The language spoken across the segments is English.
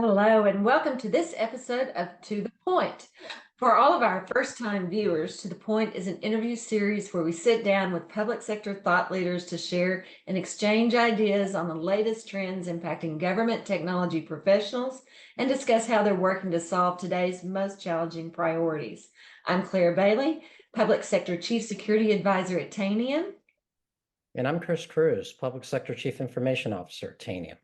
Hello, and welcome to this episode of To the Point. For all of our first-time viewers, To the Point is an interview series where we sit down with public sector thought leaders to share and exchange ideas on the latest trends impacting government technology professionals and discuss how they're working to solve today's most challenging priorities. I'm Claire Bailey, Public Sector Chief Security Advisor at Tanium. And I'm Chris Cruz, Public Sector Chief Information Officer at Tanium.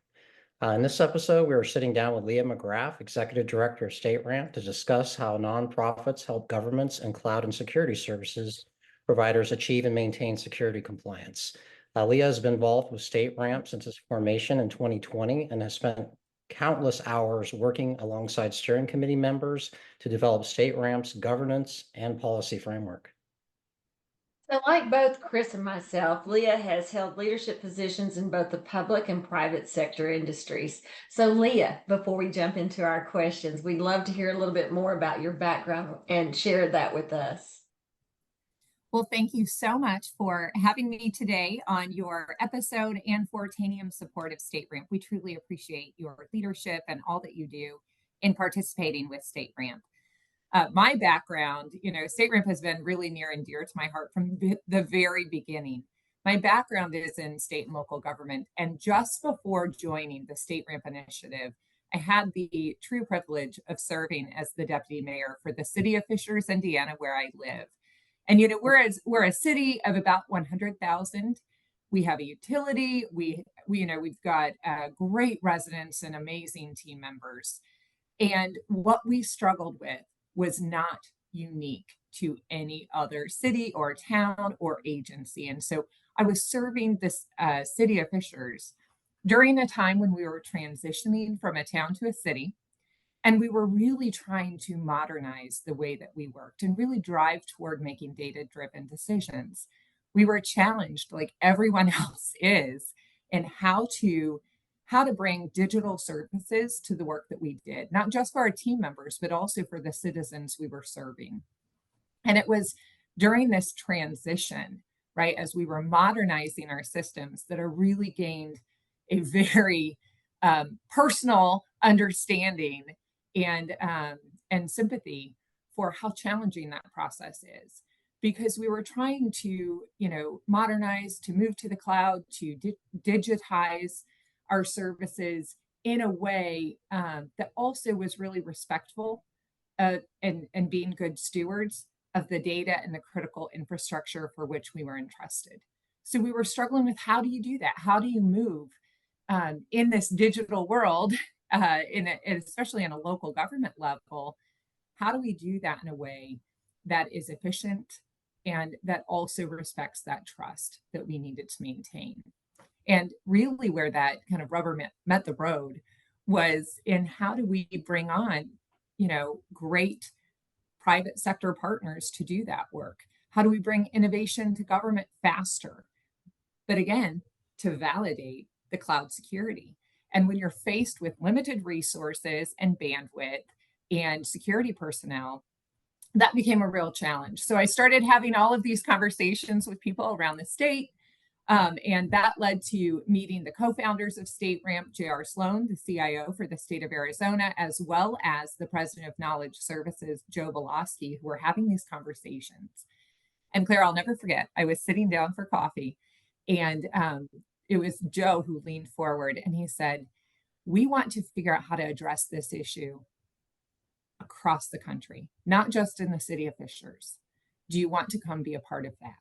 In this episode, we are sitting down with Leah McGrath, Executive Director of StateRAMP, to discuss how nonprofits help governments and cloud and security services providers achieve and maintain security compliance. Leah has been involved with StateRAMP since its formation in 2020 and has spent countless hours working alongside steering committee members to develop StateRAMP's governance and policy framework. So like both Chris and myself, Leah has held leadership positions in both the public and private sector industries. So Leah, before we jump into our questions, we'd love to hear a little bit more about your background and share that with us. Well, thank you so much for having me today on your episode and for Tanium's support of StateRAMP. We truly appreciate your leadership and all that you do in participating with StateRAMP. My background, StateRAMP has been really near and dear to my heart from the very beginning. My background is in state and local government, and just before joining the StateRAMP initiative, I had the true privilege of serving as the deputy mayor for the city of Fishers, Indiana, where I live. And we're a city of about 100,000. We have a utility. We've got great residents and amazing team members. And what we struggled with was not unique to any other city or town or agency. And so I was serving this city of Fishers during a time when we were transitioning from a town to a city. And we were really trying to modernize the way that we worked and really drive toward making data-driven decisions. We were challenged, like everyone else is, in how to bring digital services to the work that we did, not just for our team members, but also for the citizens we were serving. And it was during this transition, right, as we were modernizing our systems, that I really gained a very personal understanding and sympathy for how challenging that process is. Because we were trying to, modernize, to move to the cloud, to digitize our services in a way that also was really respectful and being good stewards of the data and the critical infrastructure for which we were entrusted. So we were struggling with, how do you do that? How do you move in this digital world, especially in a local government level? How do we do that in a way that is efficient and that also respects that trust that we needed to maintain? And really where that kind of rubber met the road was in how do we bring on, great private sector partners to do that work? How do we bring innovation to government faster? But again, to validate the cloud security. And when you're faced with limited resources and bandwidth and security personnel, that became a real challenge. So I started having all of these conversations with people around the state. And that led to meeting the co-founders of StateRAMP, J.R. Sloan, the CIO for the state of Arizona, as well as the president of Knowledge Services, Joe Velosky, who were having these conversations. And Claire, I'll never forget, I was sitting down for coffee, and it was Joe who leaned forward and he said, "We want to figure out how to address this issue across the country, not just in the city of Fishers. Do you want to come be a part of that?"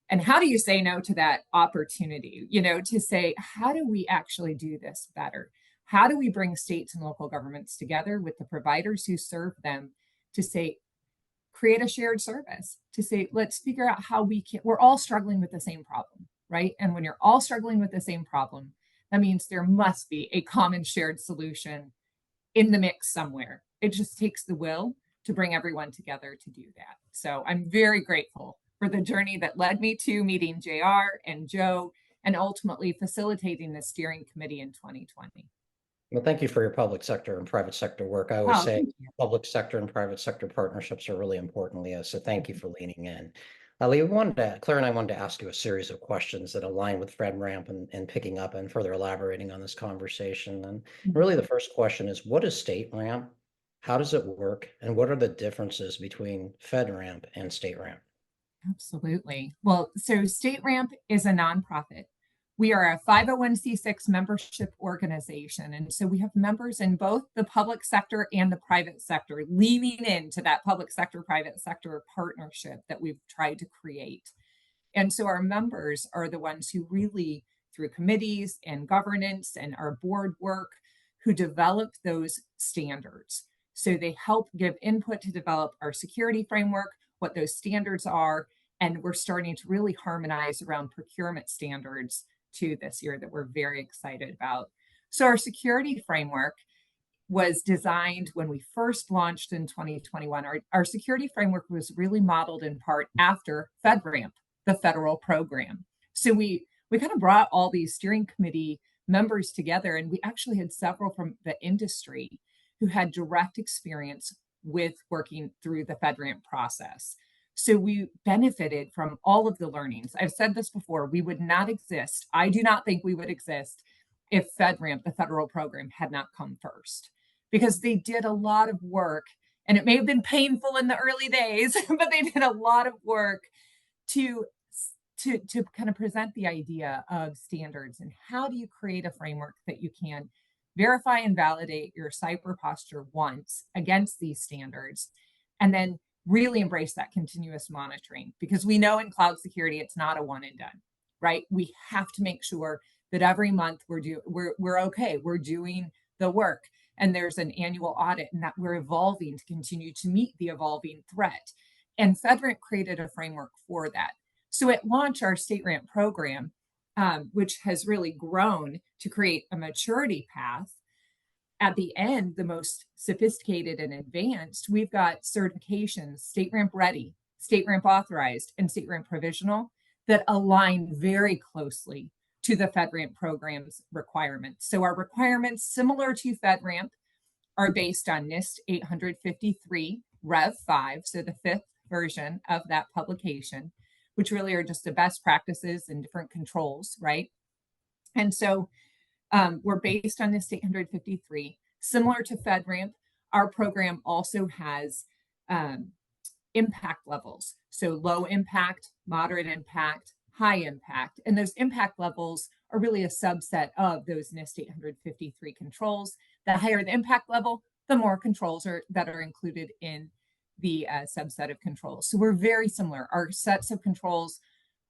And how do you say no to that opportunity, to say, how do we actually do this better? How do we bring states and local governments together with the providers who serve them to say, create a shared service, to say, let's figure out how we're all struggling with the same problem, right? And when you're all struggling with the same problem, that means there must be a common shared solution in the mix somewhere. It just takes the will to bring everyone together to do that. So I'm very grateful for the journey that led me to meeting JR and Joe and ultimately facilitating the steering committee in 2020. Well, thank you for your public sector and private sector work. I always say public sector and private sector partnerships are really important, Leah. So thank you for leaning in. Leah, Claire and I wanted to ask you a series of questions that align with FedRAMP and picking up and further elaborating on this conversation. And really the first question is, what is StateRAMP? How does it work? And what are the differences between FedRAMP and StateRAMP? Absolutely. Well, so StateRAMP is a nonprofit. We are a 501c6 membership organization. And so we have members in both the public sector and the private sector, leaning into that public sector, private sector partnership that we've tried to create. And so our members are the ones who really, through committees and governance and our board work, who develop those standards. So they help give input to develop our security framework, what those standards are, and we're starting to really harmonize around procurement standards too this year that we're very excited about. So our security framework was designed when we first launched in 2021. Our security framework was really modeled in part after FedRAMP, the federal program. So we kind of brought all these steering committee members together, and we actually had several from the industry who had direct experience with working through the FedRAMP process. So we benefited from all of the learnings. I've said this before, we would not exist. I do not think we would exist if FedRAMP, the federal program, had not come first, because they did a lot of work, and it may have been painful in the early days, but they did a lot of work to kind of present the idea of standards and how do you create a framework that you can verify and validate your cyber posture once against these standards, and then really embrace that continuous monitoring, because we know in cloud security, it's not a one and done, right? We have to make sure that every month we're okay, we're doing the work, and there's an annual audit, and that we're evolving to continue to meet the evolving threat. And FedRAMP created a framework for that. So at launch, our StateRAMP program, which has really grown to create a maturity path, at the end, the most sophisticated and advanced, we've got certifications, StateRAMP Ready, StateRAMP Authorized, and StateRAMP Provisional that align very closely to the FedRAMP program's requirements. So our requirements, similar to FedRAMP, are based on NIST 853 Rev 5, so the 5th version of that publication, which really are just the best practices and different controls, right? And so we're based on NIST 853. Similar to FedRAMP, our program also has impact levels. So low impact, moderate impact, high impact. And those impact levels are really a subset of those NIST 853 controls. The higher the impact level, the more controls that are included in the subset of controls. So we're very similar. Our sets of controls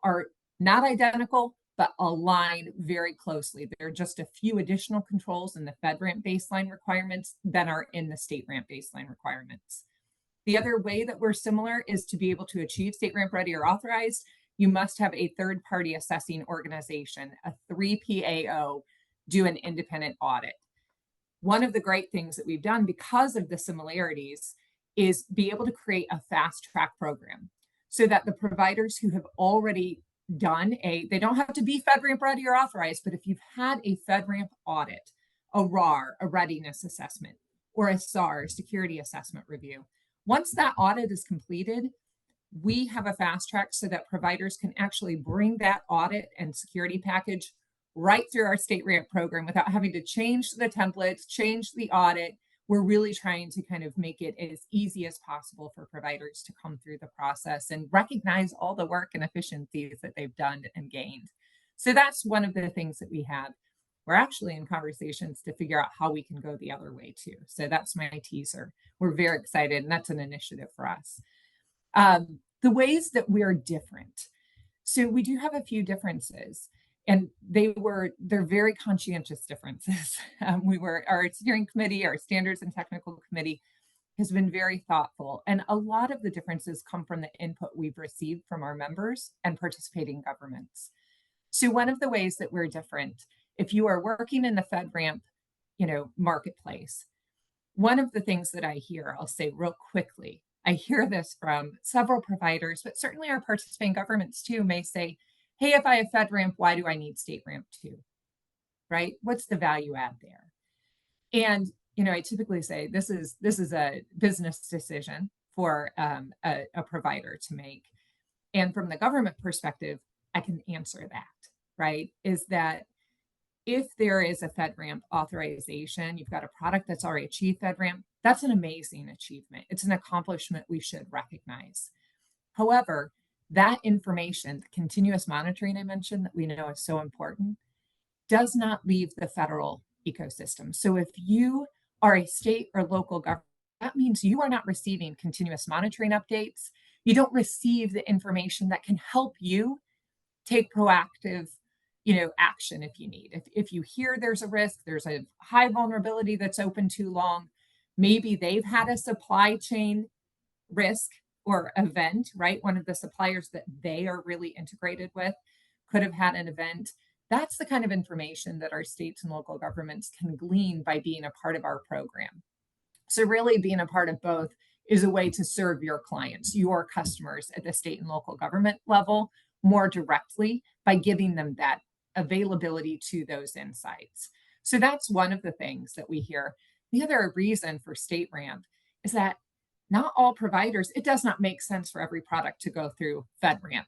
are not identical, but align very closely. There are just a few additional controls in the FedRAMP baseline requirements than are in the StateRAMP baseline requirements. The other way that we're similar is to be able to achieve StateRAMP Ready or Authorized, you must have a third-party assessing organization, a 3PAO, do an independent audit. One of the great things that we've done because of the similarities is be able to create a fast track program so that the providers who have already done they don't have to be FedRAMP Ready or Authorized, but if you've had a FedRAMP audit, a RAR, a readiness assessment, or a SAR, security assessment review, once that audit is completed, we have a fast track so that providers can actually bring that audit and security package right through our StateRAMP program without having to change the templates, change the audit. We're really trying to kind of make it as easy as possible for providers to come through the process and recognize all the work and efficiencies that they've done and gained. So that's one of the things that we have. We're actually in conversations to figure out how we can go the other way too. So that's my teaser. We're very excited, and that's an initiative for us. The ways that we're different. So we do have a few differences. And they're very conscientious differences. Our steering committee, our standards and technical committee has been very thoughtful. And a lot of the differences come from the input we've received from our members and participating governments. So one of the ways that we're different, if you are working in the FedRAMP, marketplace, one of the things that I hear, I'll say real quickly, I hear this from several providers, but certainly our participating governments too may say, hey, if I have FedRAMP, why do I need StateRAMP too? Right? What's the value add there? And I typically say this is a business decision for a provider to make. And from the government perspective, I can answer that, right? Is that if there is a FedRAMP authorization, you've got a product that's already achieved FedRAMP, that's an amazing achievement. It's an accomplishment we should recognize. However, that information, the continuous monitoring I mentioned that we know is so important, does not leave the federal ecosystem. So if you are a state or local government, that means you are not receiving continuous monitoring updates. You don't receive the information that can help you take proactive action if you need. If you hear there's a risk, there's a high vulnerability that's open too long, maybe they've had a supply chain risk or event, right? One of the suppliers that they are really integrated with could have had an event. That's the kind of information that our states and local governments can glean by being a part of our program. So really being a part of both is a way to serve your clients, your customers at the state and local government level more directly by giving them that availability to those insights. So that's one of the things that we hear. The other reason for StateRAMP is that not all providers, it does not make sense for every product to go through FedRAMP.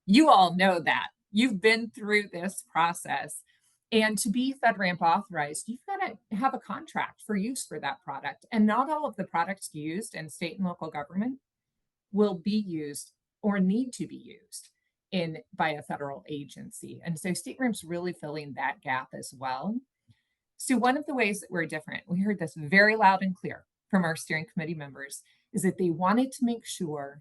You all know that. You've been through this process. And to be FedRAMP authorized, you've got to have a contract for use for that product. And not all of the products used in state and local government will be used or need to be used by a federal agency. And so StateRAMP's really filling that gap as well. So one of the ways that we're different, we heard this very loud and clear from our steering committee members, is that they wanted to make sure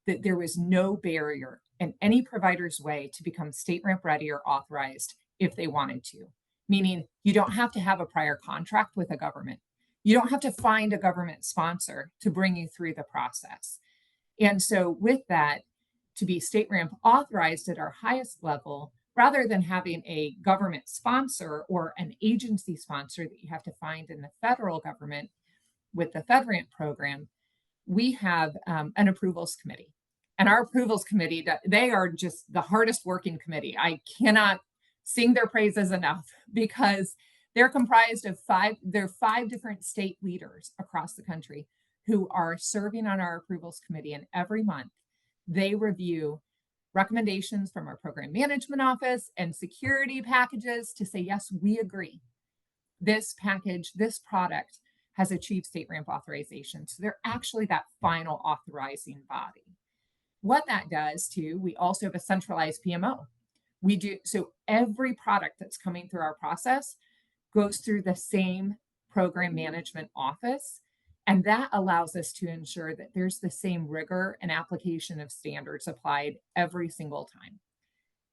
that there was no barrier in any provider's way to become StateRAMP ready or authorized if they wanted to. Meaning you don't have to have a prior contract with a government. You don't have to find a government sponsor to bring you through the process. And so with that, to be StateRAMP authorized at our highest level, rather than having a government sponsor or an agency sponsor that you have to find in the federal government with the FedRAMP program, we have an approvals committee. And our approvals committee, they are just the hardest working committee. I cannot sing their praises enough because they're comprised of five different state leaders across the country who are serving on our approvals committee. And every month they review recommendations from our program management office and security packages to say, yes, we agree. This package, this product has achieved StateRAMP authorization. So they're actually that final authorizing body. What that does too, we also have a centralized PMO. We do, so every product that's coming through our process goes through the same program management office. And that allows us to ensure that there's the same rigor and application of standards applied every single time.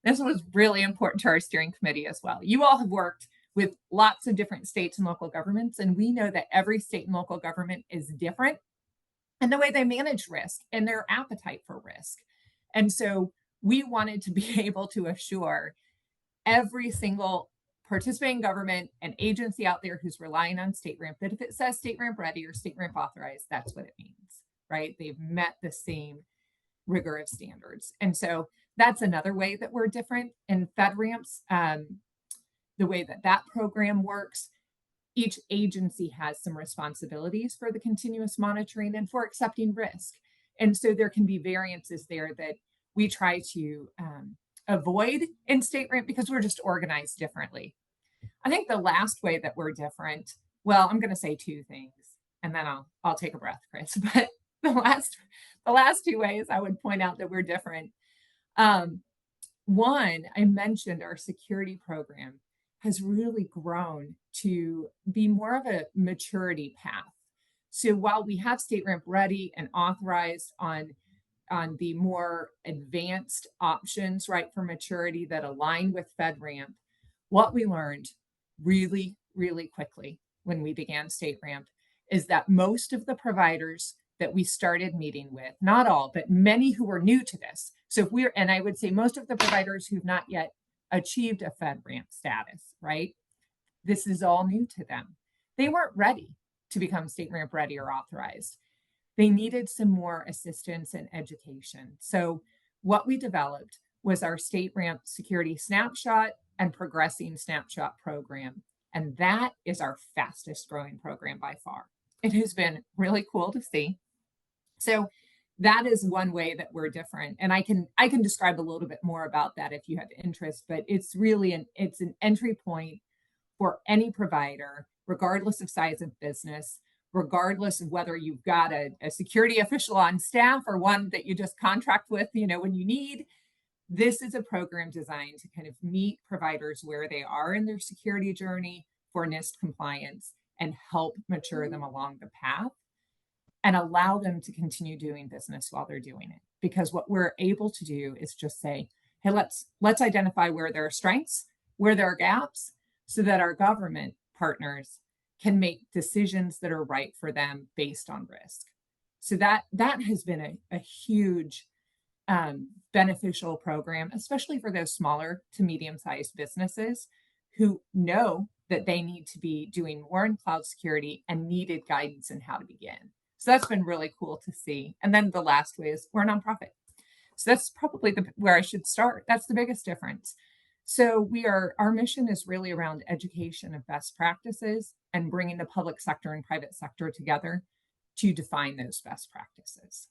This was really important to our steering committee as well. You all have worked with lots of different states and local governments, and we know that every state and local government is different in the way they manage risk and their appetite for risk. And so we wanted to be able to assure every single participating government and agency out there who's relying on StateRAMP that if it says StateRAMP ready or StateRAMP authorized, that's what it means, right? They've met the same rigor of standards. And so that's another way that we're different. In FedRAMP's, the way that program works, each agency has some responsibilities for the continuous monitoring and for accepting risk. And so there can be variances there that we try to avoid in StateRAMP because we're just organized differently. I think the last way that we're different, well, I'm going to say two things and then I'll take a breath, Chris. But the last two ways I would point out that we're different. One, I mentioned our security program has really grown to be more of a maturity path. So while we have StateRAMP ready and authorized on the more advanced options, right, for maturity that align with FedRAMP, what we learned really, really quickly when we began StateRAMP is that most of the providers that we started meeting with, not all, but many who were new to this. So and I would say most of the providers who've not yet achieved a FedRAMP status, right? This is all new to them. They weren't ready to become StateRAMP ready or authorized. They needed some more assistance and education. So what we developed was our StateRAMP Security Snapshot and Progressing Snapshot program. And that is our fastest growing program by far. It has been really cool to see. So that is one way that we're different. And I can describe a little bit more about that if you have interest, but it's really it's an entry point for any provider, regardless of size of business, regardless of whether you've got a security official on staff or one that you just contract with, when you need. This is a program designed to kind of meet providers where they are in their security journey for NIST compliance and help mature them along the path and allow them to continue doing business while they're doing it. Because what we're able to do is just say, hey, let's identify where there are strengths, where there are gaps, so that our government partners can make decisions that are right for them based on risk. So that has been a huge beneficial program, especially for those smaller to medium-sized businesses who know that they need to be doing more in cloud security and needed guidance in how to begin. So that's been really cool to see. And then the last way is we're a nonprofit. So that's probably where I should start. That's the biggest difference. So our mission is really around education of best practices and bringing the public sector and private sector together to define those best practices.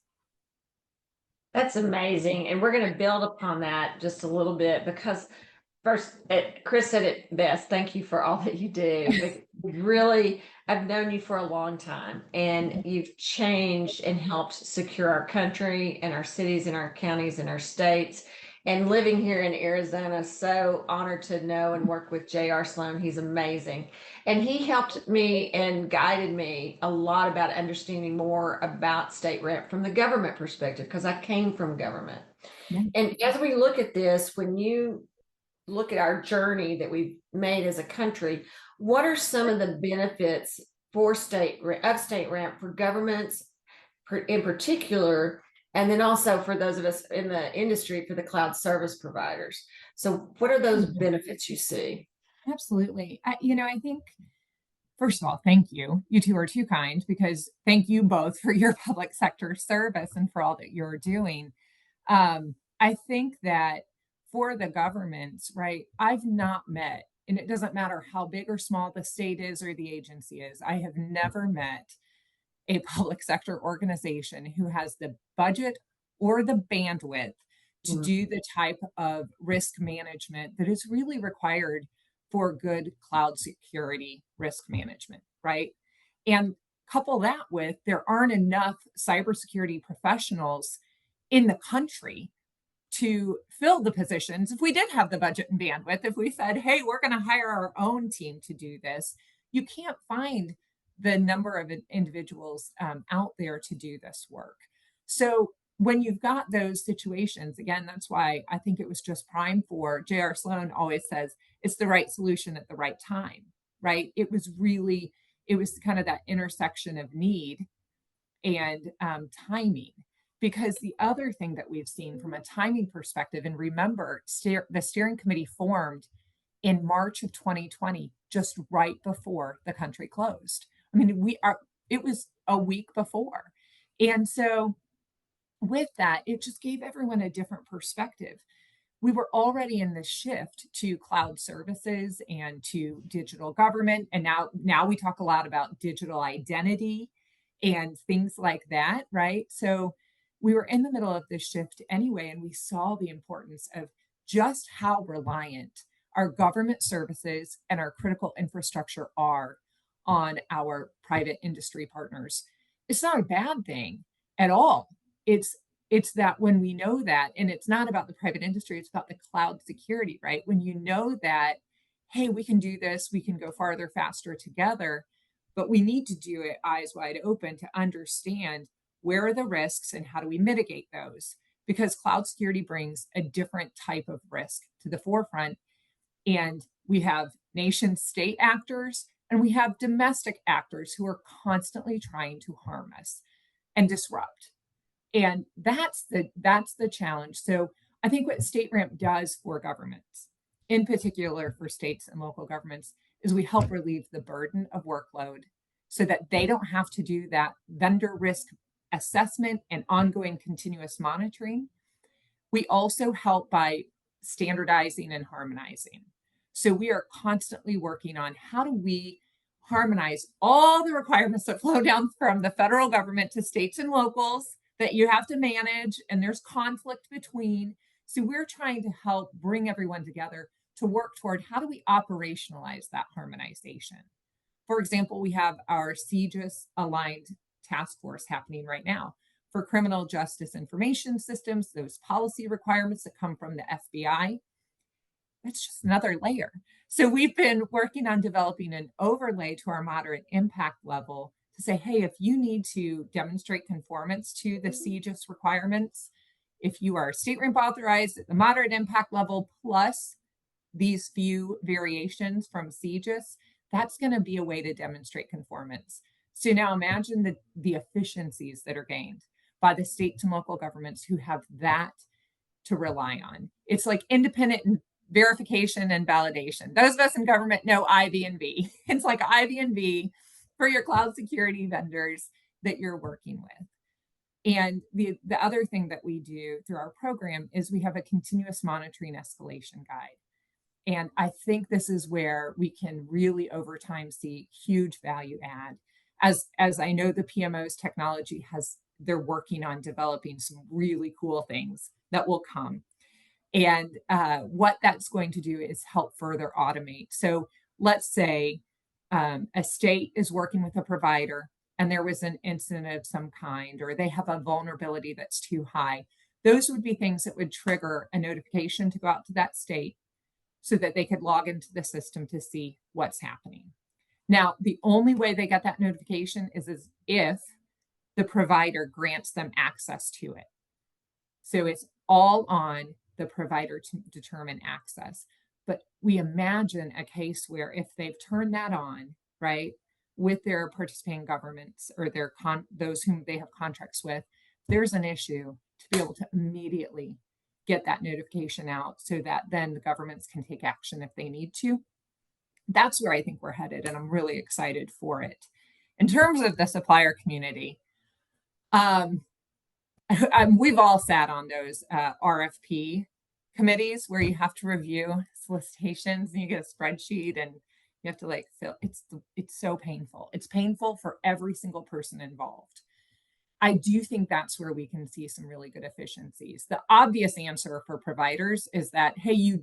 That's amazing. And we're going to build upon that just a little bit because first, Chris said it best. Thank you for all that you do. Really, I've known you for a long time and you've changed and helped secure our country and our cities and our counties and our states. And living here in Arizona, so honored to know and work with J.R. Sloan. He's amazing. And he helped me and guided me a lot about understanding more about StateRAMP from the government perspective, because I came from government. Yeah. And as we look at this, when you look at our journey that we've made as a country, what are some of the benefits for StateRAMP for governments in particular, and then also for those of us in the industry for the cloud service providers? So what are those benefits you see? Absolutely. I think, first of all, thank you. You two are too kind, because thank you both for your public sector service and for all that you're doing. I think that for the governments, right, I've not met, and it doesn't matter how big or small the state is or the agency is, I have never met a public sector organization who has the budget or the bandwidth to do the type of risk management that is really required for good cloud security risk management, right? And couple that with, there aren't enough cybersecurity professionals in the country to fill the positions. If we did have the budget and bandwidth, if we said, hey, we're going to hire our own team to do this, you can't find the number of individuals out there to do this work. So when you've got those situations, again, that's why I think it was just prime for J.R. Sloan always says it's the right solution at the right time, right? It was kind of that intersection of need and timing. Because the other thing that we've seen from a timing perspective, and remember, the steering committee formed in March of 2020, just right before the country closed. I mean, it was a week before. And so with that, it just gave everyone a different perspective. We were already in this shift to cloud services and to digital government. And now we talk a lot about digital identity and things like that, right? So we were in the middle of this shift anyway, and we saw the importance of just how reliant our government services and our critical infrastructure are on our private industry partners. It's not a bad thing at all. It's that when we know that, and it's not about the private industry, it's about the cloud security, right? When you know that, hey, we can do this, we can go farther, faster together, but we need to do it eyes wide open to understand where are the risks and how do we mitigate those? Because cloud security brings a different type of risk to the forefront. And we have nation state actors and we have domestic actors who are constantly trying to harm us and disrupt. And that's the challenge. So I think what StateRAMP does for governments, in particular for states and local governments, is we help relieve the burden of workload so that they don't have to do that vendor risk assessment and ongoing continuous monitoring. We also help by standardizing and harmonizing. So we are constantly working on how do we harmonize all the requirements that flow down from the federal government to states and locals, that you have to manage, and there's conflict between. So we're trying to help bring everyone together to work toward how do we operationalize that harmonization. For example, we have our CJIS aligned task force happening right now for criminal justice information systems, those policy requirements that come from the FBI. That's just another layer. So we've been working on developing an overlay to our moderate impact level to say, hey, if you need to demonstrate conformance to the CJIS requirements, if you are StateRAMP authorized at the moderate impact level plus these few variations from CJIS, that's going to be a way to demonstrate conformance. So now imagine the efficiencies that are gained by the states and local governments who have that to rely on. It's like independent verification and validation. Those of us in government know IB&V. It's like IB&V for your cloud security vendors that you're working with. And the other thing that we do through our program is we have a continuous monitoring escalation guide. And I think this is where we can really over time see huge value add. As I know the PMO's technology they're working on developing some really cool things that will come. And what that's going to do is help further automate. So let's say a state is working with a provider and there was an incident of some kind, or they have a vulnerability that's too high. Those would be things that would trigger a notification to go out to that state so that they could log into the system to see what's happening. Now, the only way they get that notification is if the provider grants them access to it. So it's all on the provider to determine access. But we imagine a case where if they've turned that on, right, with their participating governments or those whom they have contracts with, there's an issue to be able to immediately get that notification out so that then the governments can take action if they need to. That's where I think we're headed, and I'm really excited for it. In terms of the supplier community, we've all sat on those RFP committees where you have to review solicitations and you get a spreadsheet and you have to like fill. It's so painful. It's painful for every single person involved. I do think that's where we can see some really good efficiencies. The obvious answer for providers is that, hey,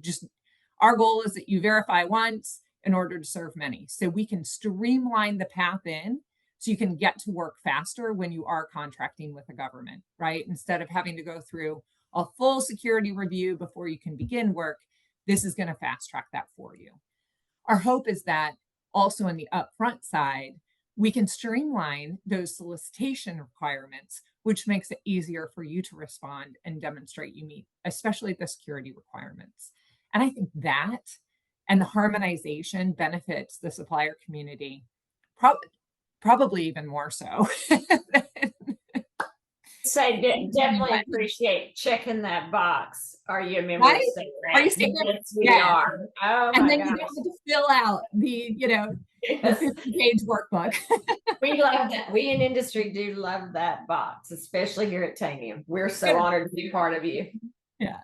our goal is that you verify once in order to serve many. So we can streamline the path in so you can get to work faster when you are contracting with the government, right? Instead of having to go through a full security review before you can begin work, this is going to fast track that for you. Our hope is that also in the upfront side, we can streamline those solicitation requirements, which makes it easier for you to respond and demonstrate you meet, especially the security requirements. And I think that and the harmonization benefits the supplier community, probably even more so. So definitely appreciate checking that box. Are you a member Right? of StateRAMP? Are you StateRAMP? Yes, we Yeah. are. Oh And my then gosh. you don't have to fill out the Yes. 50-page workbook. We love that. We in industry do love that box, especially here at Tanium. We're so Good. honored to be part of you. Yeah.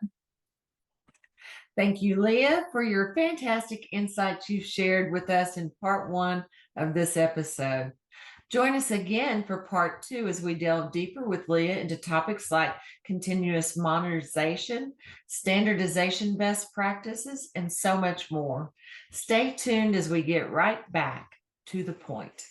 Thank you, Leah, for your fantastic insights you shared with us in part 1 of this episode. Join us again for part 2 as we delve deeper with Leah into topics like continuous modernization, standardization best practices, and so much more. Stay tuned as we get right back to the point.